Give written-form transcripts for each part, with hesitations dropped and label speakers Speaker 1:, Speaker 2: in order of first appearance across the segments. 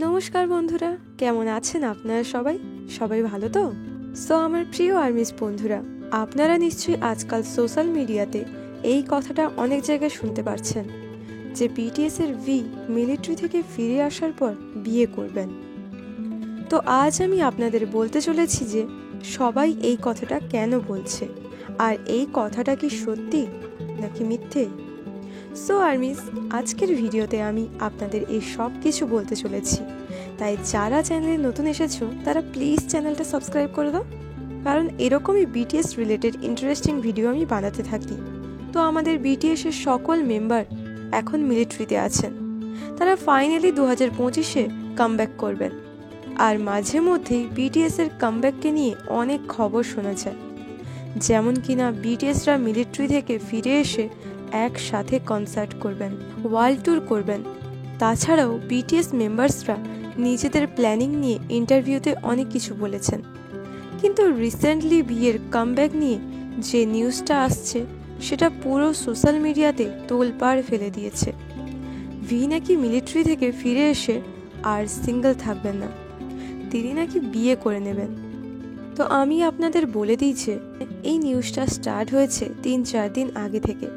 Speaker 1: নমস্কার বন্ধুরা, কেমন আছেন আপনারা? সবাই ভালো তো? আমার প্রিয় আর্মিস বন্ধুরা, আপনারা নিশ্চয়ই আজকাল সোশ্যাল মিডিয়াতে এই কথাটা অনেক জায়গায় শুনতে পাচ্ছেন যে বিটিএস এর ভি মিলিটারি থেকে ফিরে আসার পর বিয়ে করবেন। তো আজ আমি আপনাদের বলতে চলেছি যে সবাই এই কথাটা কেন বলছে, আর এই কথাটা কি সত্যি নাকি মিথ্যে। আর্মিস, আজকের ভিডিওতে আমি আপনাদের এই সব কিছু বলতে চলেছি। তাই যারা চ্যানেলে নতুন এসেছো তারা প্লিজ চ্যানেলটা সাবস্ক্রাইব করে দাও, কারণ এরকমই বিটিএস রিলেটেড ইন্টারেস্টিং ভিডিও আমি বানাতে থাকি। তো আমাদের বিটিএস এর সকল মেম্বার এখন মিলিটারিতে আছেন, তারা ফাইনালি 2025-এ কামব্যাক করবেন। আর মাঝে মধ্যেই বিটিএস এর কামব্যাককে নিয়ে অনেক খবর শোনা যায়, যেমন কিনা বিটিএসরা মিলিটারি থেকে ফিরে এসে একসাথে কনসার্ট করবেন, ওয়ার্ল্ড ট্যুর করবেন। তাছাড়াও বিটিএস মেম্বার্সরা নিজেদের প্ল্যানিং নিয়ে ইন্টারভিউতে অনেক কিছু বলেছেন। কিন্তু রিসেন্টলি বিয়ের কামব্যাক নিয়ে যে নিউজটা আসছে সেটা পুরো সোশ্যাল মিডিয়াতে তোলপাড় ফেলে দিয়েছে। ভি নাকি মিলিটারি থেকে ফিরে এসে আর সিঙ্গেল থাকবেন না, তিনি নাকি বিয়ে করে নেবেন। তো আমি আপনাদের বলে দিয়েছি, এই নিউজটা স্টার্ট হয়েছে 3-4 দিন আগে থেকে,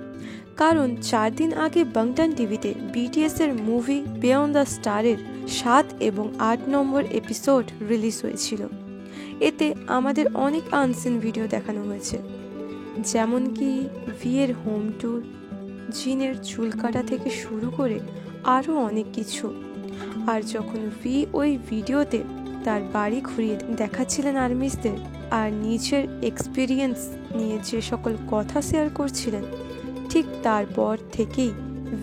Speaker 1: কারণ 4 দিন আগে বাংটান টিভিতে বিটিএস এর মুভি বিয়ন্ড দ্য স্টারের 7 এবং 8 নম্বর এপিসোড রিলিজ হয়েছিল। এতে আমাদের অনেক আনসিন ভিডিও দেখানো হয়েছে, যেমন কি ভিয়ের হোম ট্যুর, জিনের চুল কাটা থেকে শুরু করে আরও অনেক কিছু। আর যখন ভি ওই ভিডিওতে তার বাড়ি ঘুরিয়ে দেখাচ্ছিলেন আর্মিসদের আর নিজের এক্সপিরিয়েন্স নিয়ে যে সকল কথা শেয়ার করছিলেন, ঠিক তারপর থেকেই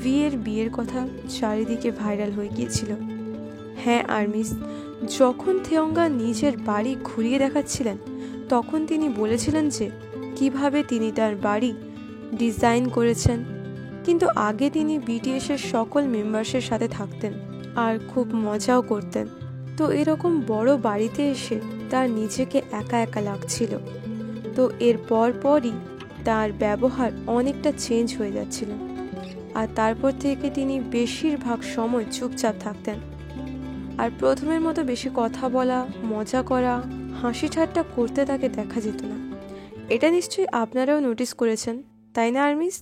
Speaker 1: ভিয়ের বিয়ের কথা চারিদিকে ভাইরাল হয়ে গিয়েছিল। হ্যাঁ আর্মিস, যখন থেয়ঙ্গা নিজের বাড়ি ঘুরিয়ে দেখাচ্ছিলেন তখন তিনি বলেছিলেন যে কিভাবে তিনি তার বাড়ি ডিজাইন করেছেন। কিন্তু আগে তিনি বিটিএস এর সকল মেম্বার্সের সাথে থাকতেন আর খুব মজাও করতেন। তো এরকম বড় বাড়িতে এসে তার নিজেকে একা একা লাগছিল। তো এর পরই তার ব্যবহার অনেকটা চেঞ্জ হয়ে যাচ্ছিল, আর তারপর থেকে তিনি বেশিরভাগ সময় চুপচাপ থাকতেন। আর প্রথমের মতো বেশি কথা বলা, মজা করা, হাসি ঠাট্টা করতে তাকে দেখা যেত না। এটা নিশ্চয়ই আপনারাও নোটিস করেছেন, তাই না আর্মিস?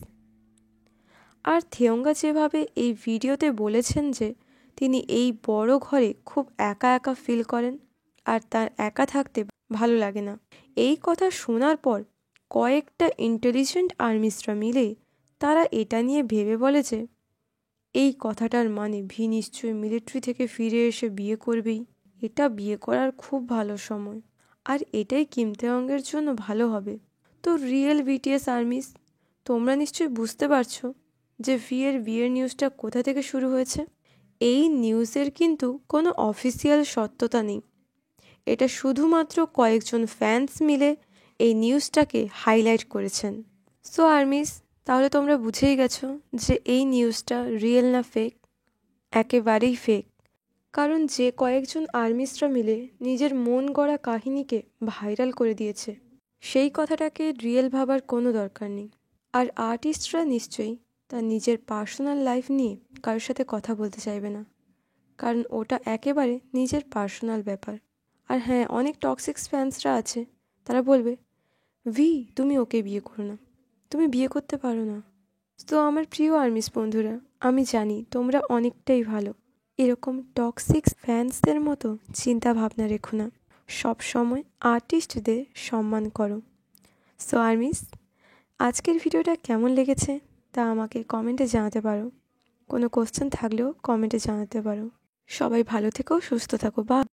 Speaker 1: আর থেয়ঙ্গা যেভাবে এই ভিডিওতে বলেছেন যে তিনি এই বড় ঘরে খুব একা একা ফিল করেন আর তার একা থাকতে ভালো লাগে না, এই কথা শোনার পর কয়েকটা ইন্টেলিজেন্ট আর্মিসরা মিলে তারা এটা নিয়ে ভেবে বলে যে এই কথাটার মানে ভি নিশ্চয়ই মিলিটারি থেকে ফিরে এসে বিয়ে করবেই। এটা বিয়ে করার খুব ভালো সময়, আর এটাই কিম থেয়ঙ্গের জন্য ভালো হবে। তো রিয়েল বিটিএস আর্মিস, তোমরা নিশ্চয়ই বুঝতে পারছো যে ভিয়ের বিয়ের নিউজটা কোথা থেকে শুরু হয়েছে। এই নিউজের কিন্তু কোনো অফিসিয়াল সত্যতা নেই, এটা শুধুমাত্র কয়েকজন ফ্যান্স মিলে এই নিউজটাকে হাইলাইট করেছেন। আর্মিস, তাহলে তোমরা বুঝেই গেছো যে এই নিউজটা রিয়েল না ফেক। একেবারেই ফেক, কারণ যে কয়েকজন আর্মিসরা মিলে নিজের মন গড়া কাহিনীকে ভাইরাল করে দিয়েছে, সেই কথাটাকে রিয়েল ভাবার কোনো দরকার নেই। আর আর্টিস্টরা নিশ্চয়ই তার নিজের পার্সোনাল লাইফ নিয়ে কারোর সাথে কথা বলতে চাইবে না, কারণ ওটা একেবারে নিজের পার্সোনাল ব্যাপার। আর হ্যাঁ, অনেক টক্সিক ফ্যান্সরা আছে, তারা বলবে ভি তুমি ওকে বিয়ে করো না, তুমি বিয়ে করতে পারো না। তো আমার প্রিয় আর্মিস বন্ধুরা, আমি জানি তোমরা অনেকটাই ভালো, এরকম টক্সিক ফ্যান্সদের মতো চিন্তা ভাবনা রেখো না, সব সময় আর্টিস্টদের সম্মান করো। আর্মিস, আজকের ভিডিওটা কেমন লেগেছে তা আমাকে কমেন্টে জানাতে পারো। কোনো কোশ্চেন থাকলেও কমেন্টে জানাতে পারো। সবাই ভালো থেকো, সুস্থ থাকো, বা